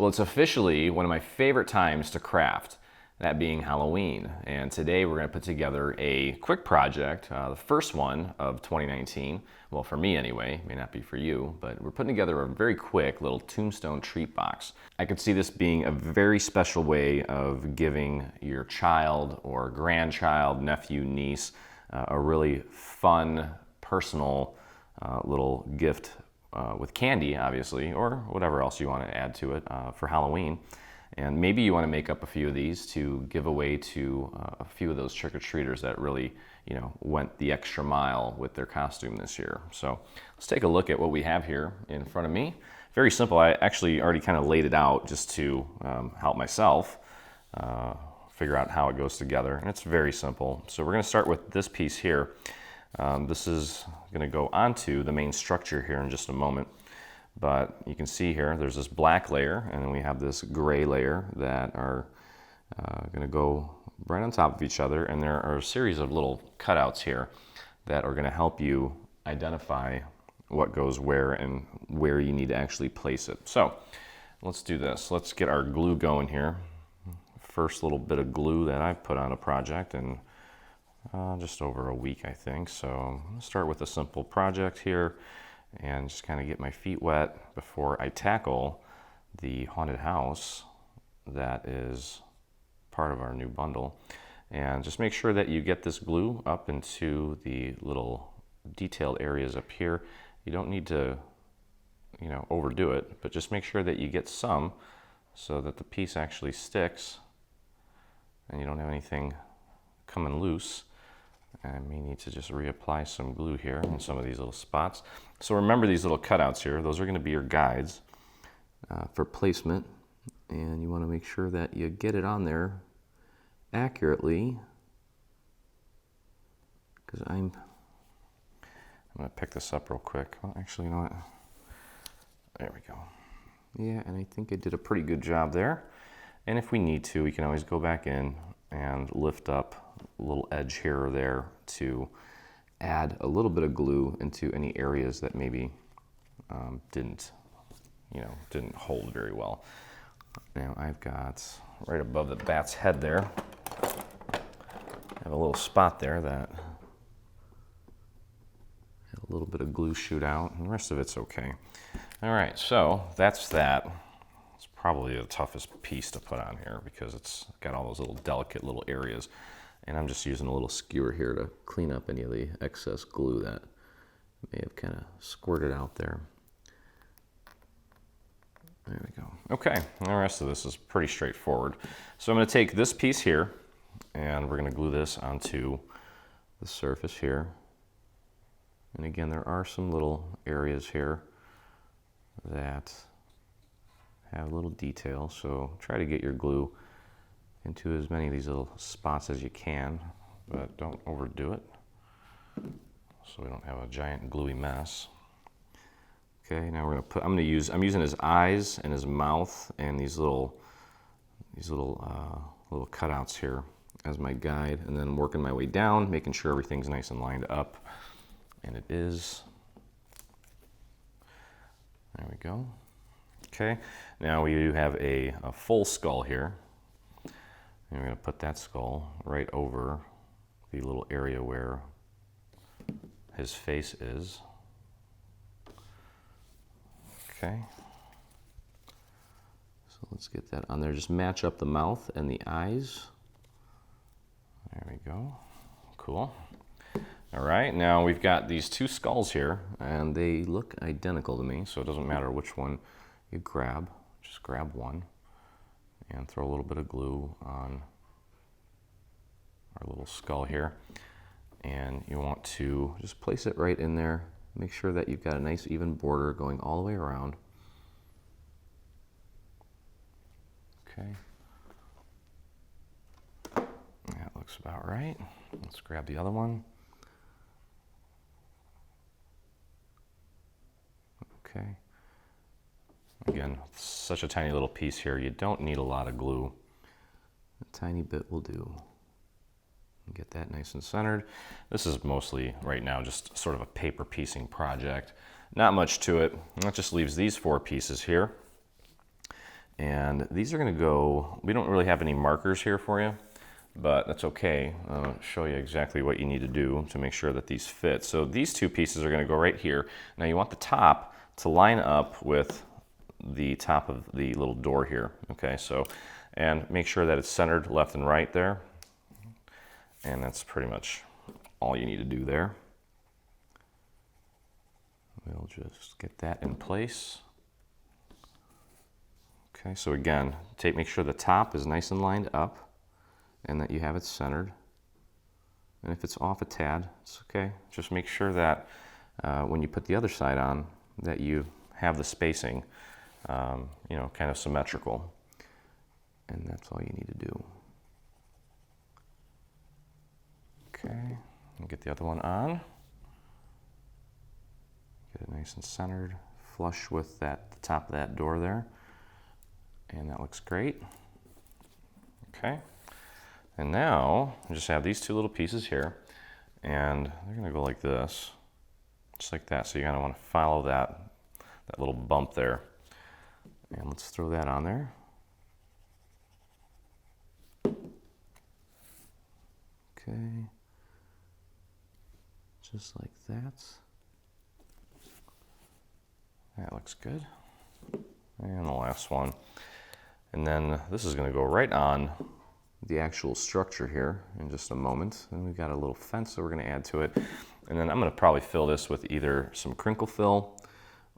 Well, it's officially one of my favorite times to craft, that being Halloween. And today we're going to put together a quick project, the first one of 2019. Well, for me anyway, may not be for you, but we're putting together a very quick little Tombstone treat box. I could see this being a very special way of giving your child or grandchild, nephew, niece, a really fun, personal little gift with candy, obviously, or whatever else you want to add to it for Halloween. And maybe you want to make up a few of these to give away to a few of those trick-or-treaters that really, went the extra mile with their costume this year. So let's take a look at what we have here in front of me. Very simple. I actually already kind of laid it out just to help myself figure out how it goes together. And it's very simple. So we're going to start with this piece here. This is going to go onto the main structure here in just a moment. But you can see here, there's this black layer, and then we have this gray layer that are going to go right on top of each other. And there are a series of little cutouts here that are going to help you identify what goes where and where you need to actually place it. So let's do this. Let's get our glue going here. First little bit of glue that I put on a project in just over a week, I think. So I'm going to start with a simple project here and just kind of get my feet wet before I tackle the haunted house that is part of our new bundle. And just make sure that you get this glue up into the little detailed areas up here. You don't need to, overdo it, but just make sure that you get some so that the piece actually sticks and you don't have anything coming loose. I may need to just reapply some glue here in some of these little spots. So remember these little cutouts here. Those are going to be your guides for placement. And you want to make sure that you get it on there accurately. Because I'm going to pick this up real quick. Well, actually, you know what? There we go. Yeah, and I think I did a pretty good job there. And if we need to, we can always go back in and lift up a little edge here or there to add a little bit of glue into any areas that maybe didn't hold very well. Now I've got right above the bat's head there, I have a little spot there that had a little bit of glue shoot out, and the rest of it's okay. All right, so that's that. It's probably the toughest piece to put on here because it's got all those little delicate little areas. And I'm just using a little skewer here to clean up any of the excess glue that may have kind of squirted out there. There we go. Okay, and the rest of this is pretty straightforward. So I'm going to take this piece here, and we're going to glue this onto the surface here. And again, there are some little areas here that have little detail, so try to get your glue into as many of these little spots as you can, but don't overdo it so we don't have a giant gluey mess. Okay, now we're I'm using his eyes and his mouth and these little cutouts here as my guide, and then working my way down, making sure everything's nice and lined up, and it is. There we go. Okay, now we do have a full skull here. And we're going to put that skull right over the little area where his face is. Okay. So let's get that on there. Just match up the mouth and the eyes. There we go. Cool. All right, now we've got these two skulls here, and they look identical to me, so it doesn't matter which one you grab. Just grab one and throw a little bit of glue on our little skull here. And you want to just place it right in there. Make sure that you've got a nice even border going all the way around. Okay. That looks about right. Let's grab the other one. Okay. Again, such a tiny little piece here. You don't need a lot of glue. A tiny bit will do. Get that nice and centered. This is mostly right now just sort of a paper piecing project. Not much to it. That just leaves these four pieces here. And these are gonna go, we don't really have any markers here for you, but that's okay. I'll show you exactly what you need to do to make sure that these fit. So these two pieces are gonna go right here. Now you want the top to line up with the top of the little door here, okay? So, and make sure that it's centered left and right there. And that's pretty much all you need to do there. We'll just get that in place. Okay, so again, make sure the top is nice and lined up and that you have it centered. And if it's off a tad, it's okay. Just make sure that when you put the other side on, that you have the spacing, you know, kind of symmetrical. And that's all you need to do. Okay, and get the other one on. Get it nice and centered, flush with the top of that door there. And that looks great. Okay, and now I just have these two little pieces here, and they're gonna go like this, just like that. So you're gonna wanna follow that little bump there. And let's throw that on there. Okay, just like that. That looks good. And the last one. And then this is going to go right on the actual structure here in just a moment. And we've got a little fence that we're going to add to it. And then I'm going to probably fill this with either some crinkle fill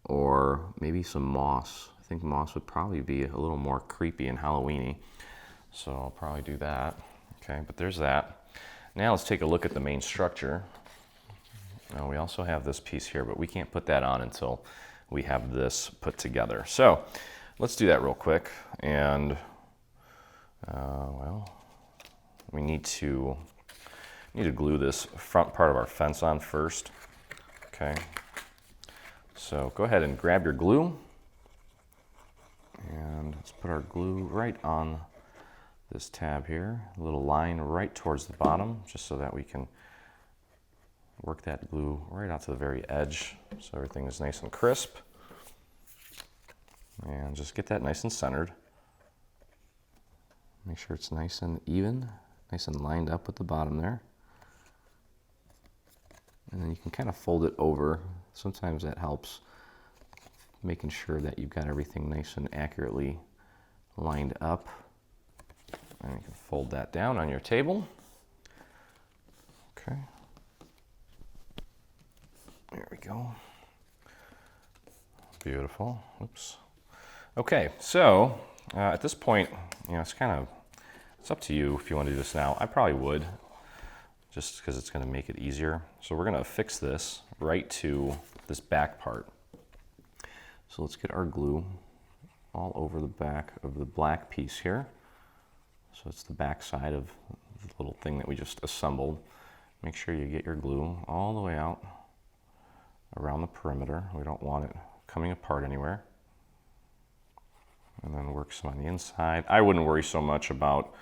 or maybe some moss. I think moss would probably be a little more creepy and Halloween-y. So I'll probably do that. Okay, but there's that. Now let's take a look at the main structure. Now we also have this piece here, but we can't put that on until we have this put together. So let's do that real quick. And well, we need to glue this front part of our fence on first. Okay. So go ahead and grab your glue, and let's put our glue right on this tab here, a little line right towards the bottom, just so that we can work that glue right out to the very edge so everything is nice and crisp. And just get that nice and centered. Make sure it's nice and even, nice and lined up with the bottom there. And then you can kind of fold it over. Sometimes that helps, making sure that you've got everything nice and accurately lined up. And you can fold that down on your table. Okay. There we go. Beautiful. Oops. Okay, so at this point, you know, it's up to you if you want to do this now. I probably would, just because it's going to make it easier. So we're going to affix this right to this back part. So let's get our glue all over the back of the black piece here. So it's the back side of the little thing that we just assembled. Make sure you get your glue all the way out around the perimeter. We don't want it coming apart anywhere. And then work some on the inside. I wouldn't worry so much about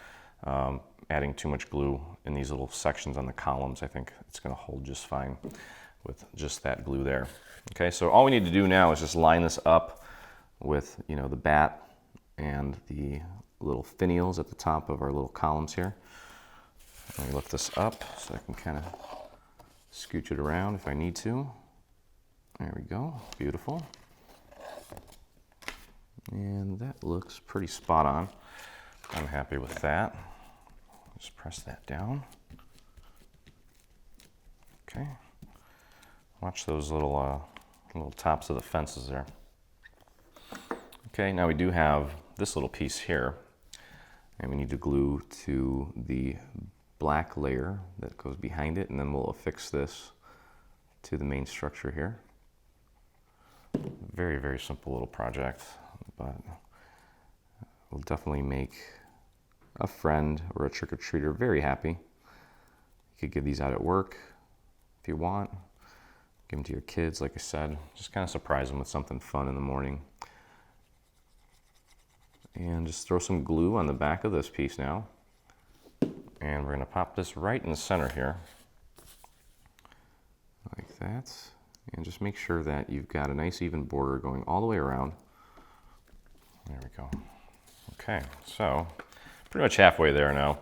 adding too much glue in these little sections on the columns. I think it's going to hold just fine with just that glue there. Okay, so all we need to do now is just line this up with, you know, the bat and the little finials at the top of our little columns here. Let me lift this up so I can kind of scooch it around if I need to. There we go, beautiful. And that looks pretty spot on. I'm happy with that. Just press that down. Okay. Watch those little tops of the fences there. Okay, now we do have this little piece here, and we need to glue to the black layer that goes behind it, and then we'll affix this to the main structure here. Very, very simple little project, but will definitely make a friend or a trick-or-treater very happy. You could give these out at work if you want. Give them to your kids, like I said. Just kind of surprise them with something fun in the morning. And just throw some glue on the back of this piece now. And we're going to pop this right in the center here. Like that. And just make sure that you've got a nice even border going all the way around. There we go. Okay, so pretty much halfway there now.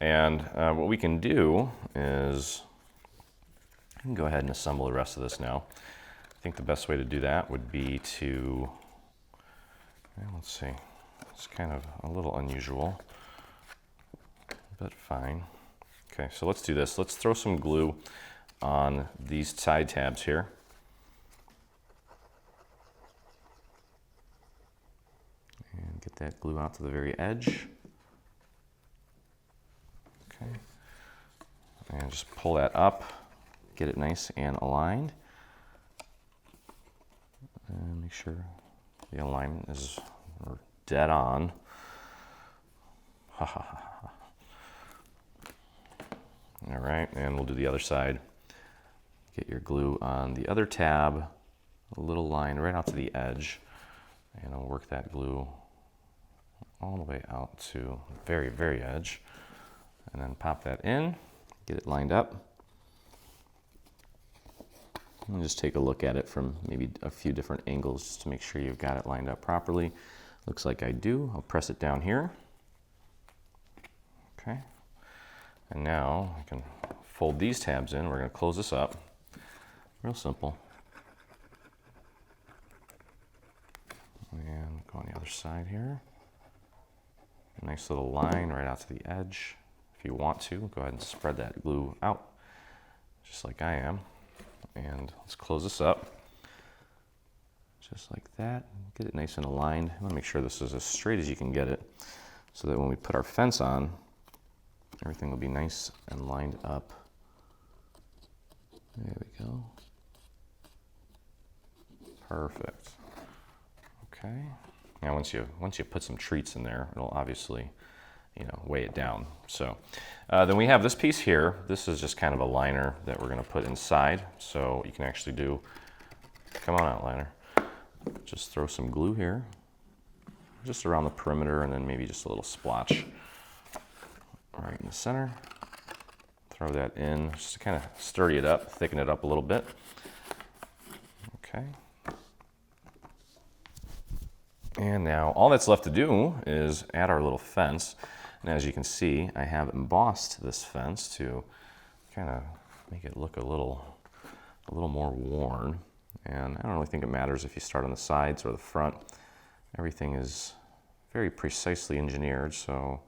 And what we can do is I can go ahead and assemble the rest of this now. I think the best way to do that would be to, let's see, it's kind of a little unusual, but fine. Okay, so let's do this. Let's throw some glue on these side tabs here. And get that glue out to the very edge. Okay, and just pull that up, get it nice and aligned. And make sure the alignment is dead on. Ha ha ha. All right, and we'll do the other side. Get your glue on the other tab, a little line right out to the edge, and I'll work that glue all the way out to the very, very edge, and then pop that in, get it lined up. And just take a look at it from maybe a few different angles just to make sure you've got it lined up properly. Looks like I do. I'll press it down here. Okay. And now I can fold these tabs in. We're going to close this up. Real simple. And go on the other side here. A nice little line right out to the edge. If you want to, go ahead and spread that glue out, just like I am. And let's close this up, just like that. Get it nice and aligned. I want to make sure this is as straight as you can get it, so that when we put our fence on, everything will be nice and lined up. There we go. Perfect. Okay. Now once you put some treats in there, it'll obviously, weigh it down. So then we have this piece here. This is just kind of a liner that we're going to put inside. So you can actually do, come on out, liner. Just throw some glue here, just around the perimeter, and then maybe just a little splotch right in the center. Throw that in just to kind of sturdy it up, thicken it up a little bit. Okay. And now all that's left to do is add our little fence. And as you can see, I have embossed this fence to kind of make it look a little more worn. And I don't really think it matters if you start on the sides or the front. Everything is very precisely engineered, so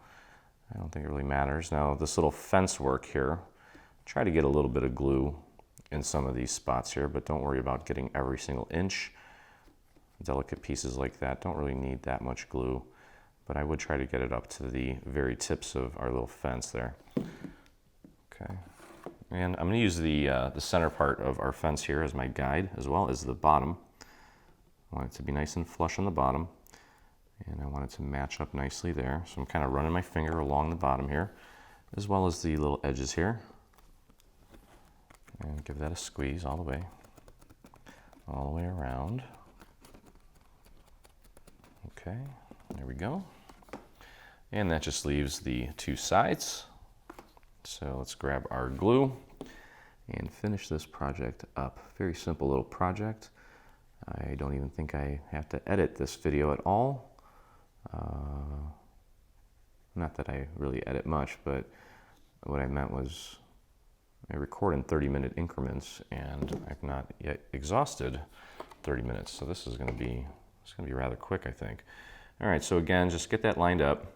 I don't think it really matters. Now this little fence work here, try to get a little bit of glue in some of these spots here, but don't worry about getting every single inch. Delicate pieces like that don't really need that much glue, but I would try to get it up to the very tips of our little fence there. Okay, and I'm going to use the center part of our fence here as my guide, as well as the bottom. I want it to be nice and flush on the bottom, and I want it to match up nicely there. So I'm kind of running my finger along the bottom here, as well as the little edges here, and give that a squeeze all the way around. Okay, there we go. And that just leaves the two sides. So let's grab our glue and finish this project up. Very simple little project. I don't even think I have to edit this video at all. Not that I really edit much, but what I meant was I record in 30-minute increments, and I've not yet exhausted 30 minutes. So this is going to be rather quick, I think. All right, so again, just get that lined up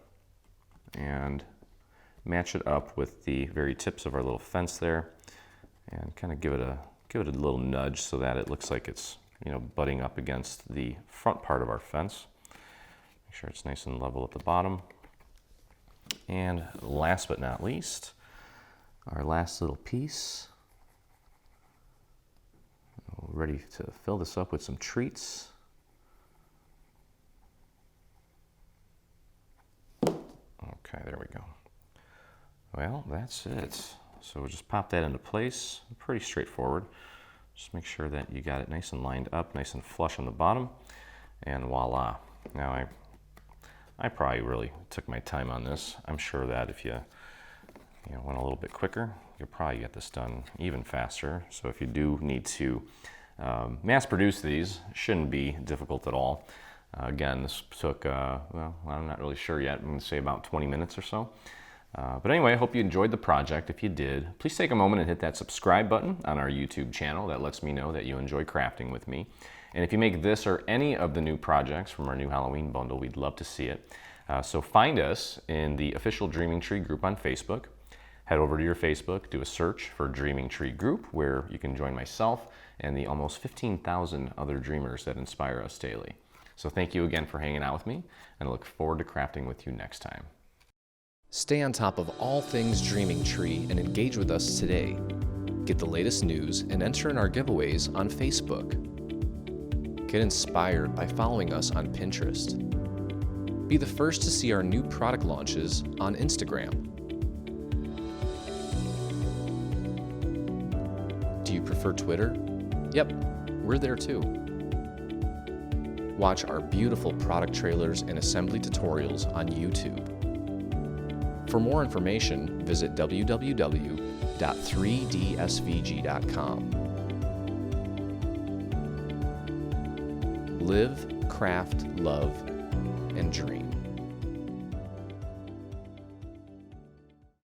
and match it up with the very tips of our little fence there, and kind of give it a little nudge so that it looks like it's butting up against the front part of our fence. Make sure it's nice and level at the bottom. And last but not least, our last little piece. We're ready to fill this up with some treats. Okay, there we go. Well, that's it. So we'll just pop that into place. Pretty straightforward. Just make sure that you got it nice and lined up, nice and flush on the bottom, and voila. Now I probably really took my time on this. I'm sure that if you went a little bit quicker, you'll probably get this done even faster. So if you do need to mass produce these, it shouldn't be difficult at all. Again, this took, well, I'm not really sure yet. I'm going to say about 20 minutes or so. But anyway, I hope you enjoyed the project. If you did, please take a moment and hit that subscribe button on our YouTube channel. That lets me know that you enjoy crafting with me. And if you make this or any of the new projects from our new Halloween bundle, we'd love to see it. So find us in the official Dreaming Tree group on Facebook. Head over to your Facebook, do a search for Dreaming Tree Group, where you can join myself and the almost 15,000 other dreamers that inspire us daily. So thank you again for hanging out with me, and I look forward to crafting with you next time. Stay on top of all things Dreaming Tree and engage with us today. Get the latest news and enter in our giveaways on Facebook. Get inspired by following us on Pinterest. Be the first to see our new product launches on Instagram. Do you prefer Twitter? Yep, we're there too. Watch our beautiful product trailers and assembly tutorials on YouTube. For more information, visit www.3dsvg.com. Live, craft, love, and dream.